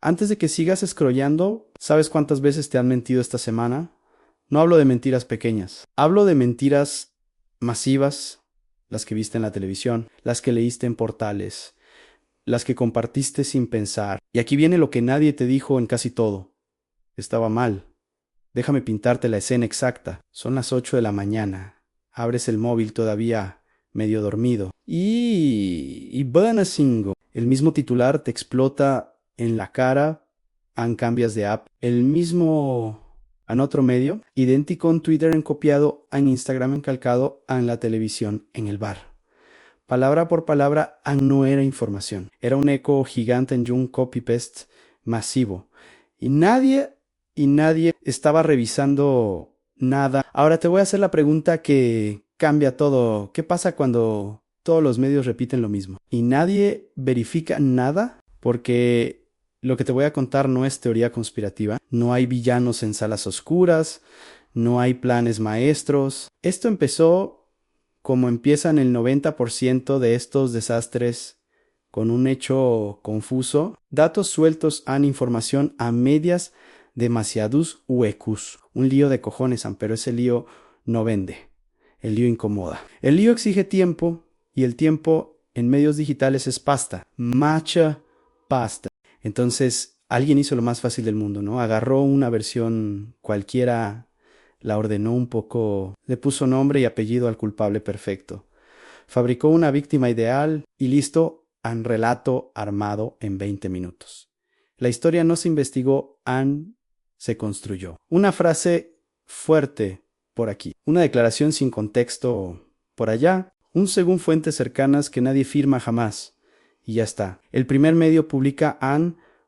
Antes de que sigas scrolleando, ¿sabes cuántas veces te han mentido esta semana? No hablo de mentiras pequeñas, hablo de mentiras masivas, las que viste en la televisión, las que leíste en portales, las que compartiste sin pensar. Y aquí viene lo que nadie te dijo en casi todo. Estaba mal. Déjame pintarte la escena exacta. Son las 8 de la mañana. Abres el móvil todavía medio dormido. Y Banasingo. El mismo titular te explota en la cara. Cambias de app. El mismo en otro medio. Idéntico en Twitter encopiado, en Instagram encalcado, en la televisión, en el bar. Palabra por palabra, no era información. Era un eco gigante en un copy-paste masivo. Y nadie estaba revisando nada. Ahora te voy a hacer la pregunta que cambia todo. ¿Qué pasa cuando todos los medios repiten lo mismo? Y nadie verifica nada, porque lo que te voy a contar no es teoría conspirativa. No hay villanos en salas oscuras. No hay planes maestros. Esto empezó como empiezan el 90% de estos desastres, con un hecho confuso, datos sueltos an información a medias, demasiados huecos. Un lío de cojones, pero ese lío no vende. El lío incomoda. El lío exige tiempo, y el tiempo en medios digitales es pasta. Mucha pasta. Entonces, alguien hizo lo más fácil del mundo, ¿no? Agarró una versión cualquiera, la ordenó un poco, le puso nombre y apellido al culpable perfecto. Fabricó una víctima ideal y listo, un relato armado en 20 minutos. La historia no se investigó, se construyó. Una frase fuerte por aquí, una declaración sin contexto por allá, un según fuentes cercanas que nadie firma jamás. Y ya está. El primer medio publica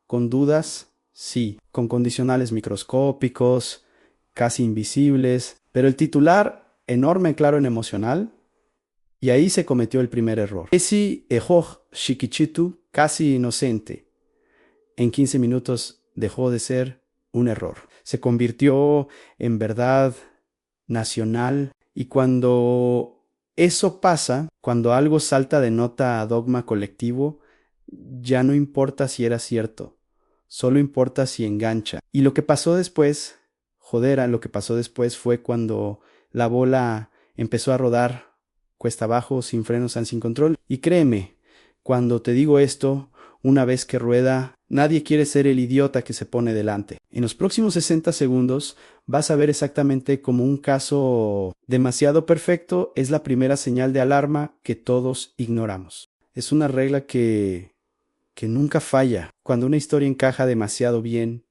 con dudas, sí, con condicionales microscópicos, casi invisibles, pero el titular enorme, claro en emocional, y ahí se cometió el primer error. Ese error chiquichito, casi inocente, en 15 minutos dejó de ser un error. Se convirtió en verdad nacional, y cuando eso pasa, cuando algo salta de nota a dogma colectivo, ya no importa si era cierto, solo importa si engancha. Y lo que pasó después, lo que pasó después fue cuando la bola empezó a rodar cuesta abajo, sin frenos, sin control. Y créeme, cuando te digo esto, una vez que rueda, nadie quiere ser el idiota que se pone delante. En los próximos 60 segundos vas a ver exactamente como un caso demasiado perfecto es la primera señal de alarma que todos ignoramos. Es una regla que nunca falla. Cuando una historia encaja demasiado bien,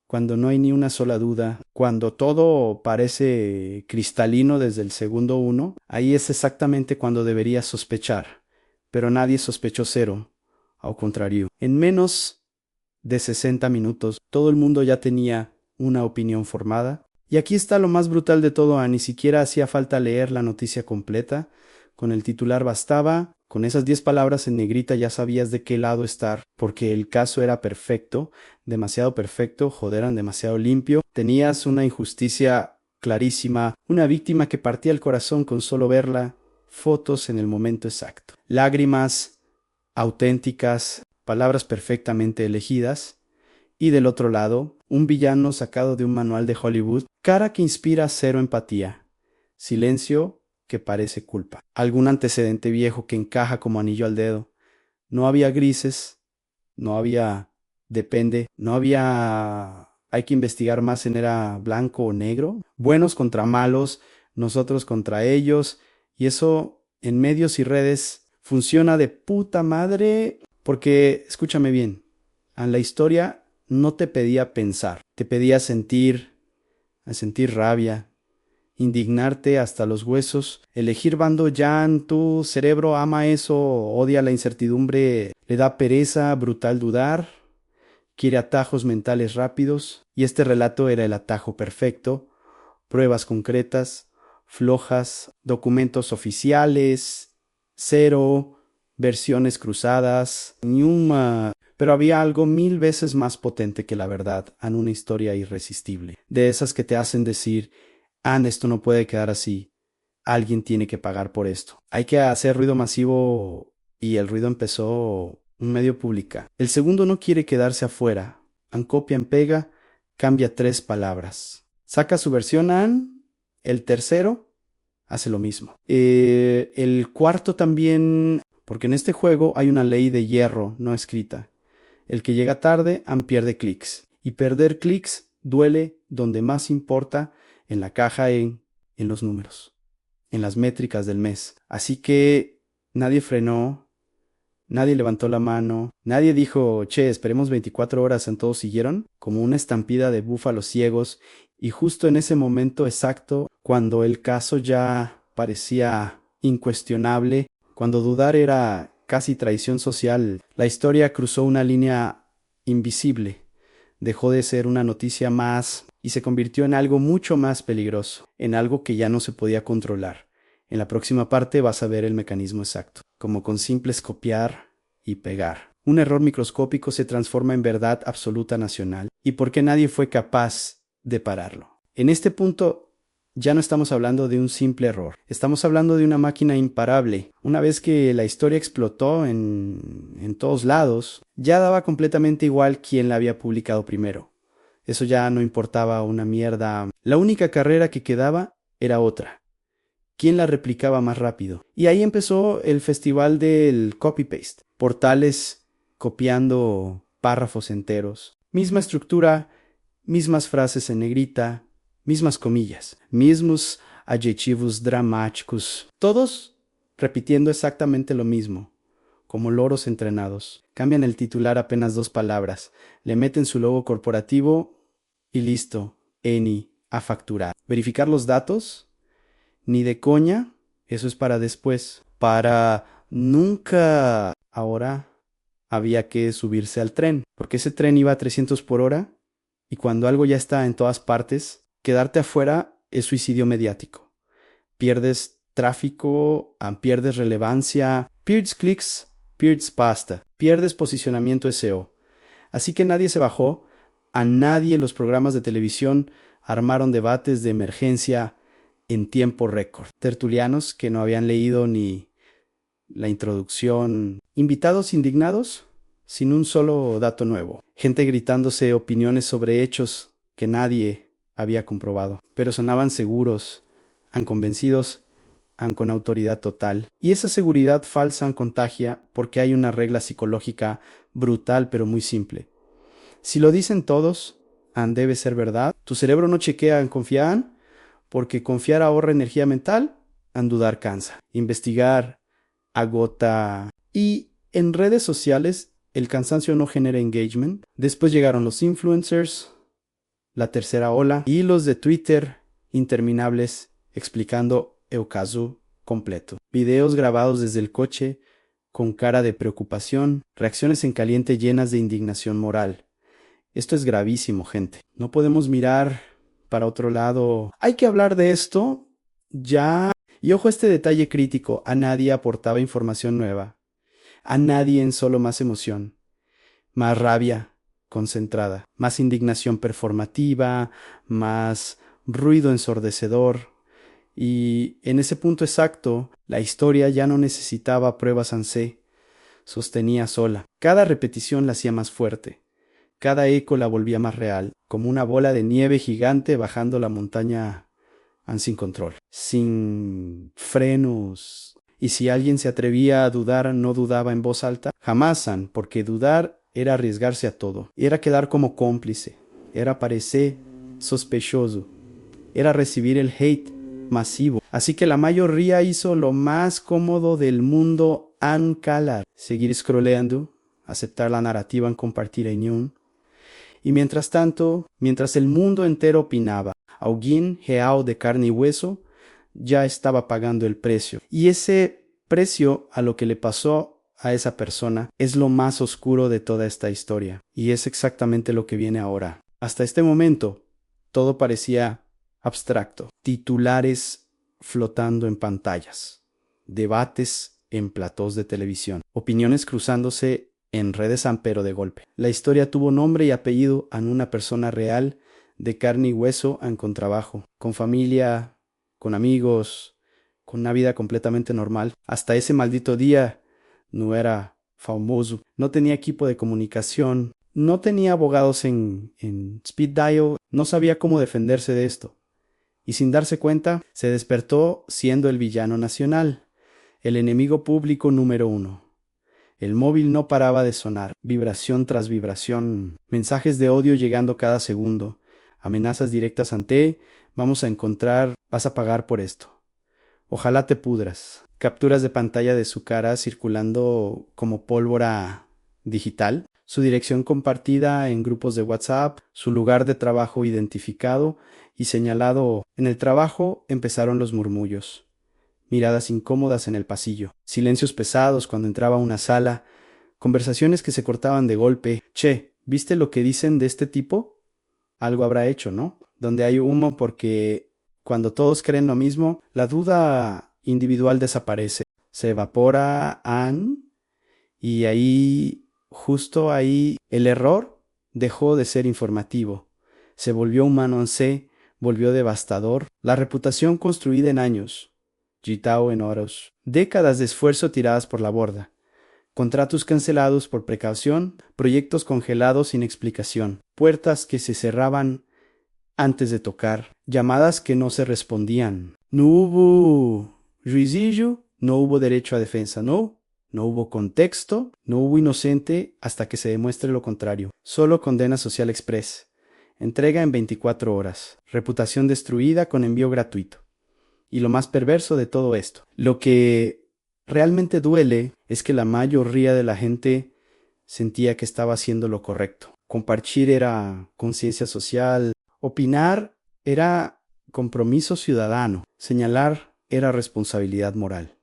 cuando no hay ni una sola duda, cuando todo parece cristalino desde el segundo uno, ahí es exactamente cuando deberías sospechar. Pero nadie sospechó cero. Al contrario, en menos de 60 minutos, todo el mundo ya tenía una opinión formada. Y aquí está lo más brutal de todo, ni siquiera hacía falta leer la noticia completa. Con el titular bastaba. Con esas 10 palabras en negrita ya sabías de qué lado estar, porque el caso era perfecto, demasiado perfecto, demasiado limpio. Tenías una injusticia clarísima, una víctima que partía el corazón con solo verla, fotos en el momento exacto, lágrimas auténticas, palabras perfectamente elegidas, y del otro lado, un villano sacado de un manual de Hollywood, cara que inspira cero empatía, silencio que parece culpa, algún antecedente viejo que encaja como anillo al dedo. No había grises, no había depende, no había hay que investigar más en era blanco o negro, buenos contra malos, nosotros contra ellos, y eso en medios y redes funciona de puta madre, porque, escúchame bien, la historia no te pedía pensar, te pedía sentir rabia, indignarte hasta los huesos, elegir bando. Ya tu cerebro ama eso, odia la incertidumbre, le da pereza brutal dudar, quiere atajos mentales rápidos, y este relato era el atajo perfecto, pruebas concretas, flojas, documentos oficiales, cero, versiones cruzadas, ni una. Pero había algo 1000 veces más potente que la verdad en una historia irresistible, de esas que te hacen decir, esto no puede quedar así, alguien tiene que pagar por esto. Hay que hacer ruido masivo, y el ruido empezó un medio publica. El segundo no quiere quedarse afuera. An copia en pega, cambia 3 palabras. Saca su versión an, el tercero hace lo mismo. El cuarto también, porque en este juego hay una ley de hierro no escrita. El que llega tarde, pierde clics. Y perder clics duele donde más importa, en la caja en los números, en las métricas del mes. Así que nadie frenó, nadie levantó la mano, nadie dijo, che, esperemos 24 horas, en todos siguieron, como una estampida de búfalos ciegos, y justo en ese momento exacto, cuando el caso ya parecía incuestionable, cuando dudar era casi traición social, la historia cruzó una línea invisible, dejó de ser una noticia más y se convirtió en algo mucho más peligroso, en algo que ya no se podía controlar. En la próxima parte vas a ver el mecanismo exacto, como con simples copiar y pegar. Un error microscópico se transforma en verdad absoluta nacional, y por qué nadie fue capaz de pararlo. En este punto ya no estamos hablando de un simple error, estamos hablando de una máquina imparable. Una vez que la historia explotó en todos lados, ya daba completamente igual quién la había publicado primero. Eso ya no importaba una mierda. La única carrera que quedaba era otra. ¿Quién la replicaba más rápido? Y ahí empezó el festival del copy-paste. Portales copiando párrafos enteros. Misma estructura, mismas frases en negrita, mismas comillas, mismos adjetivos dramáticos. Todos repitiendo exactamente lo mismo, como loros entrenados. Cambian el titular apenas 2 palabras, le meten su logo corporativo y listo. Eni, a facturar. Verificar los datos, ni de coña, eso es para después. Para nunca. Ahora había que subirse al tren, porque ese tren iba a 300 por hora y cuando algo ya está en todas partes, quedarte afuera es suicidio mediático. Pierdes tráfico, pierdes relevancia, pierdes clics, pierdes pasta, pierdes posicionamiento SEO. Así que nadie se bajó, a nadie los programas de televisión armaron debates de emergencia en tiempo récord. Tertulianos que no habían leído ni la introducción, invitados indignados sin un solo dato nuevo, gente gritándose opiniones sobre hechos que nadie había comprobado, pero sonaban seguros, convencidos, con autoridad total. Y esa seguridad falsa contagia porque hay una regla psicológica brutal pero muy simple. Si lo dicen todos, debe ser verdad. Tu cerebro no chequea en confiar, porque confiar ahorra energía mental, dudar cansa. Investigar agota. Y en redes sociales el cansancio no genera engagement. Después llegaron los influencers, la tercera ola, y los de Twitter interminables explicando el caso completo. Videos grabados desde el coche con cara de preocupación, reacciones en caliente llenas de indignación moral. Esto es gravísimo, gente. No podemos mirar para otro lado. Hay que hablar de esto ya. Y ojo este detalle crítico, a nadie aportaba información nueva. A nadie en solo más emoción, más rabia concentrada, más indignación performativa, más ruido ensordecedor. Y en ese punto exacto, la historia ya no necesitaba pruebas en sí, sostenía sola. Cada repetición la hacía más fuerte, cada eco la volvía más real, como una bola de nieve gigante bajando la montaña sin control, sin frenos. Y si alguien se atrevía a dudar, no dudaba en voz alta, jamás, porque dudar era arriesgarse a todo, era quedar como cómplice, era parecer sospechoso, era recibir el hate masivo. Así que la mayoría hizo lo más cómodo del mundo calar, seguir scrolleando, aceptar la narrativa en compartir en un. Y mientras tanto, mientras el mundo entero opinaba, alguien real de carne y hueso ya estaba pagando el precio. Y ese precio a lo que le pasó a esa persona es lo más oscuro de toda esta historia. Y es exactamente lo que viene ahora. Hasta este momento, todo parecía abstracto. Titulares flotando en pantallas. Debates en platós de televisión. Opiniones cruzándose en redes pero de golpe. La historia tuvo nombre y apellido en una persona real, de carne y hueso, con trabajo, con familia, con amigos, con una vida completamente normal. Hasta ese maldito día no era famoso. No tenía equipo de comunicación, no tenía abogados en Speed Dial, no sabía cómo defenderse de esto. Y sin darse cuenta, se despertó siendo el villano nacional, el enemigo público número 1. El móvil no paraba de sonar, vibración tras vibración, mensajes de odio llegando cada segundo, amenazas directas ante, vamos a encontrar, vas a pagar por esto. Ojalá te pudras. Capturas de pantalla de su cara circulando como pólvora digital, su dirección compartida en grupos de WhatsApp, su lugar de trabajo identificado y señalado. En el trabajo empezaron los murmullos. Miradas incómodas en el pasillo, silencios pesados cuando entraba a una sala, conversaciones que se cortaban de golpe. Che, ¿viste lo que dicen de este tipo? Algo habrá hecho, ¿no? Donde hay humo, porque cuando todos creen lo mismo, la duda individual desaparece, se evapora, y ahí, justo ahí, el error dejó de ser informativo, se volvió humano, volvió devastador, la reputación construida en años, Jitao en oros, décadas de esfuerzo tiradas por la borda, contratos cancelados por precaución, proyectos congelados sin explicación, puertas que se cerraban antes de tocar, llamadas que no se respondían. No hubo juicio, no hubo derecho a defensa, no hubo contexto, no hubo inocente hasta que se demuestre lo contrario. Solo condena social express, entrega en 24 horas, reputación destruida con envío gratuito. Y lo más perverso de todo esto, lo que realmente duele es que la mayoría de la gente sentía que estaba haciendo lo correcto. Compartir era conciencia social, opinar era compromiso ciudadano, señalar era responsabilidad moral,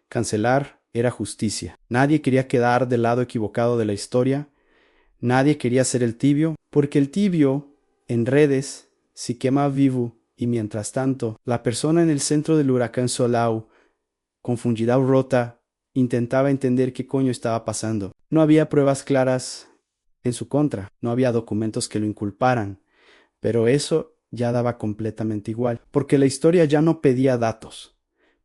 cancelar era justicia. Nadie quería quedar del lado equivocado de la historia, nadie quería ser el tibio, porque el tibio en redes se quema vivo. Y mientras tanto, la persona en el centro del huracán Solau, confundida o rota, intentaba entender qué coño estaba pasando. No había pruebas claras en su contra, no había documentos que lo inculparan, pero eso ya daba completamente igual, porque la historia ya no pedía datos,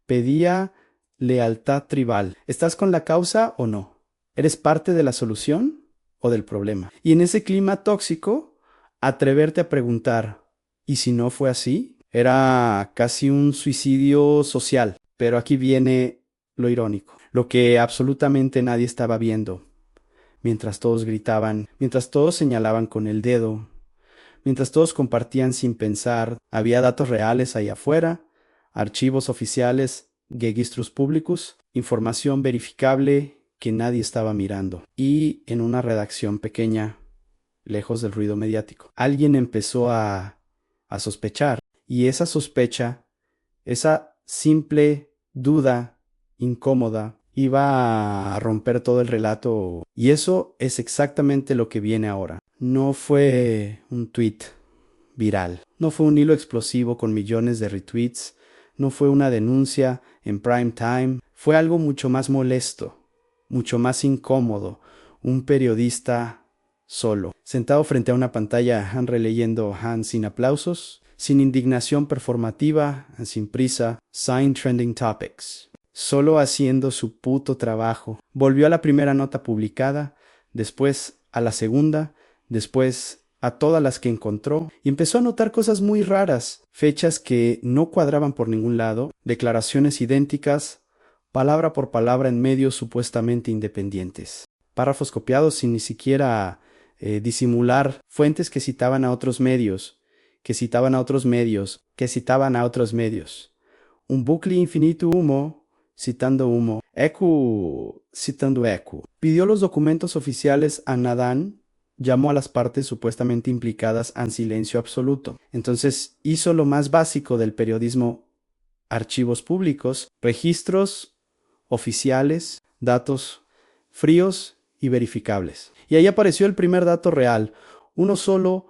pedía lealtad tribal. ¿Estás con la causa o no? ¿Eres parte de la solución o del problema? Y en ese clima tóxico, atreverte a preguntar, ¿y si no fue así? Era casi un suicidio social. Pero aquí viene lo irónico, lo que absolutamente nadie estaba viendo. Mientras todos gritaban, mientras todos señalaban con el dedo, mientras todos compartían sin pensar, había datos reales ahí afuera, archivos oficiales, registros públicos, información verificable que nadie estaba mirando. Y en una redacción pequeña, lejos del ruido mediático, alguien empezó a sospechar, y esa sospecha, esa simple duda incómoda, iba a romper todo el relato, y eso es exactamente lo que viene ahora. No fue un tweet viral, no fue un hilo explosivo con millones de retweets, no fue una denuncia en prime time, fue algo mucho más molesto, mucho más incómodo, un periodista solo, sentado frente a una pantalla, releyendo sin aplausos, sin indignación performativa, sin prisa, sin trending topics, solo haciendo su puto trabajo. Volvió a la primera nota publicada, después a la segunda, después a todas las que encontró, y empezó a notar cosas muy raras, fechas que no cuadraban por ningún lado, declaraciones idénticas, palabra por palabra en medios supuestamente independientes, párrafos copiados sin ni siquiera disimular, fuentes que citaban a otros medios, que citaban a otros medios, que citaban a otros medios. Un bucle infinito humo, citando humo, eco citando eco. Pidió los documentos oficiales a Nadán, llamó a las partes supuestamente implicadas en silencio absoluto. Entonces hizo lo más básico del periodismo: archivos públicos, registros oficiales, datos fríos y verificables. Y ahí apareció el primer dato real, uno solo,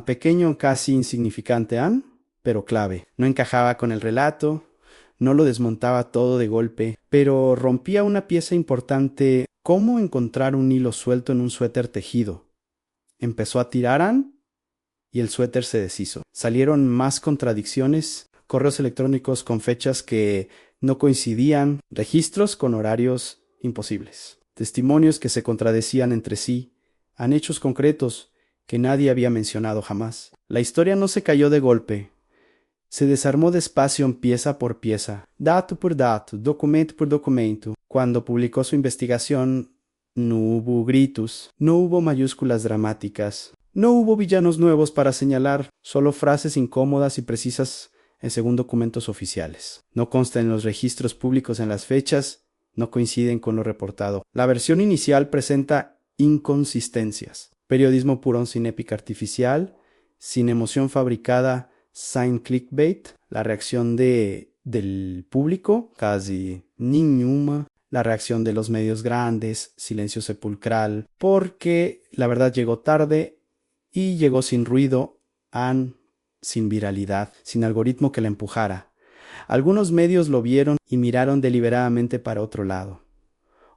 pequeño, casi insignificante, pero clave. No encajaba con el relato, no lo desmontaba todo de golpe, pero rompía una pieza importante: cómo encontrar un hilo suelto en un suéter tejido. Empezó a tirar y el suéter se deshizo. Salieron más contradicciones, correos electrónicos con fechas que no coincidían, registros con horarios imposibles. testimonios que se contradecían entre sí, a hechos concretos que nadie había mencionado jamás. La historia no se cayó de golpe. Se desarmó despacio pieza por pieza, dato por dato, documento por documento. Cuando publicó su investigación, no hubo gritos, no hubo mayúsculas dramáticas, no hubo villanos nuevos para señalar, solo frases incómodas y precisas según documentos oficiales. No consta en los registros públicos en las fechas, no coinciden con lo reportado. La versión inicial presenta inconsistencias. Periodismo puro sin épica artificial, sin emoción fabricada, sin clickbait. La reacción del público, casi ninguna. La reacción de los medios grandes, silencio sepulcral, porque la verdad llegó tarde y llegó sin ruido, sin viralidad, sin algoritmo que la empujara. Algunos medios lo vieron y miraron deliberadamente para otro lado.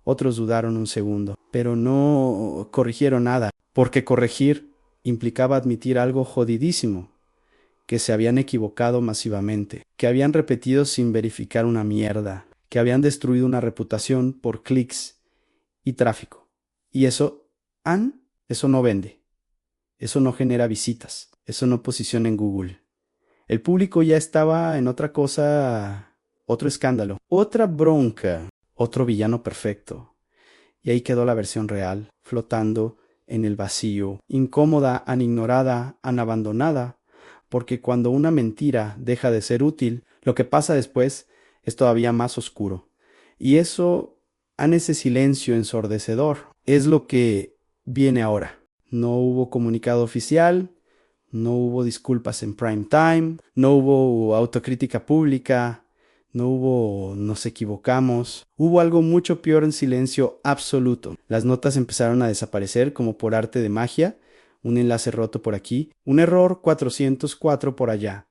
Otros dudaron un segundo, pero no corrigieron nada, porque corregir implicaba admitir algo jodidísimo, que se habían equivocado masivamente, que habían repetido sin verificar una mierda, que habían destruido una reputación por clics y tráfico. Y eso no vende. Eso no genera visitas. Eso no posiciona en Google. El público ya estaba en otra cosa, otro escándalo, otra bronca, otro villano perfecto. Y ahí quedó la versión real, flotando en el vacío, incómoda, ignorada, abandonada, porque cuando una mentira deja de ser útil, lo que pasa después es todavía más oscuro. Y eso, ese silencio ensordecedor, es lo que viene ahora. No hubo comunicado oficial, no hubo disculpas en prime time, no hubo autocrítica pública, no hubo nos equivocamos. Hubo algo mucho peor en silencio absoluto. Las notas empezaron a desaparecer como por arte de magia, un enlace roto por aquí, un error 404 por allá,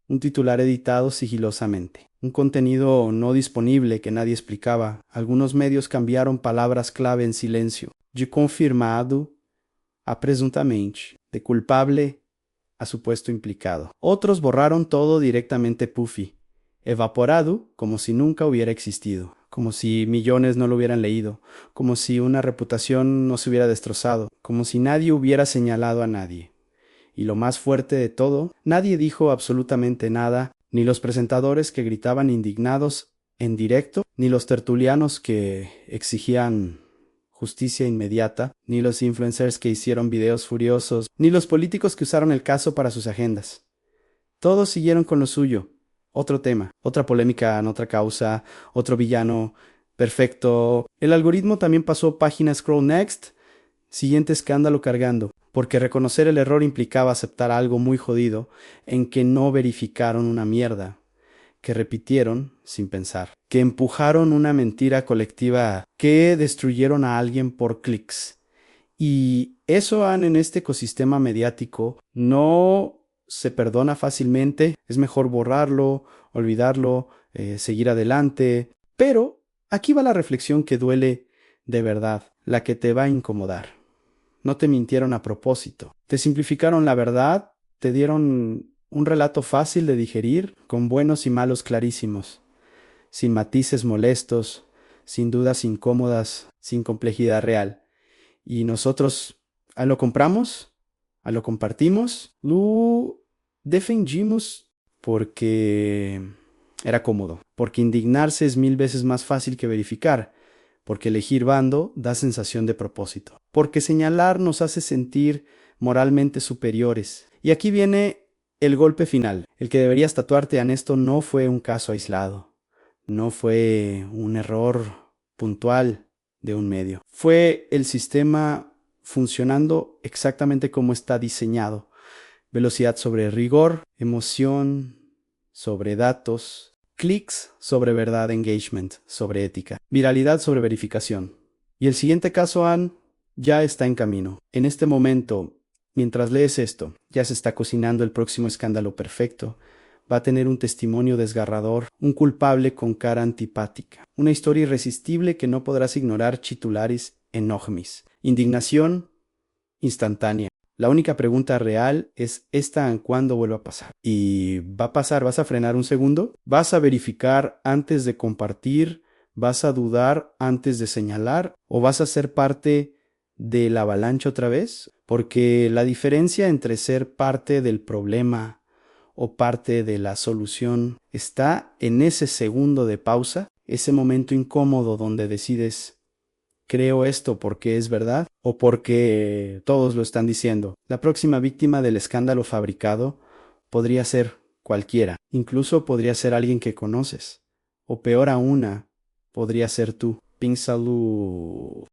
un titular editado sigilosamente, un contenido no disponible que nadie explicaba. Algunos medios cambiaron palabras clave en silencio, de confirmado a presuntamente, de culpable a supuesto implicado. Otros borraron todo directamente puffy, evaporado como si nunca hubiera existido, como si millones no lo hubieran leído, como si una reputación no se hubiera destrozado, como si nadie hubiera señalado a nadie. Y lo más fuerte de todo, nadie dijo absolutamente nada, ni los presentadores que gritaban indignados en directo, ni los tertulianos que exigían justicia inmediata, ni los influencers que hicieron videos furiosos, ni los políticos que usaron el caso para sus agendas. Todos siguieron con lo suyo. Otro tema, otra polémica en otra causa, otro villano perfecto. El algoritmo también pasó página scroll next, siguiente escándalo cargando, porque reconocer el error implicaba aceptar algo muy jodido en que no verificaron una mierda, que repitieron sin pensar, que empujaron una mentira colectiva, que destruyeron a alguien por clics. Y eso en este ecosistema mediático no se perdona fácilmente, es mejor borrarlo, olvidarlo, seguir adelante. Pero aquí va la reflexión que duele de verdad, la que te va a incomodar. No te mintieron a propósito, te simplificaron la verdad, te dieron un relato fácil de digerir, con buenos y malos clarísimos, sin matices molestos, sin dudas incómodas, sin complejidad real. Y nosotros lo compramos, lo compartimos, lo defendimos porque era cómodo, porque indignarse es 1000 veces más fácil que verificar, porque elegir bando da sensación de propósito, porque señalar nos hace sentir moralmente superiores. Y aquí viene el golpe final. El que deberías tatuarte en esto no fue un caso aislado, no fue un error puntual de un medio. Fue el sistema funcionando exactamente como está diseñado. Velocidad sobre rigor, emoción sobre datos, clics sobre verdad, engagement sobre ética, viralidad sobre verificación. Y el siguiente caso, ya está en camino. En este momento, mientras lees esto, ya se está cocinando el próximo escándalo perfecto. Va a tener un testimonio desgarrador, un culpable con cara antipática, una historia irresistible que no podrás ignorar, titulares enormes, indignación instantánea. La única pregunta real es ¿cuándo vuelve a pasar? Y va a pasar, ¿vas a frenar un segundo? ¿Vas a verificar antes de compartir? ¿Vas a dudar antes de señalar o vas a ser parte de la avalancha otra vez? Porque la diferencia entre ser parte del problema o parte de la solución está en ese segundo de pausa, ese momento incómodo donde decides, creo esto porque es verdad o porque todos lo están diciendo. La próxima víctima del escándalo fabricado podría ser cualquiera, incluso podría ser alguien que conoces, o peor aún, podría ser tú. Ping salud.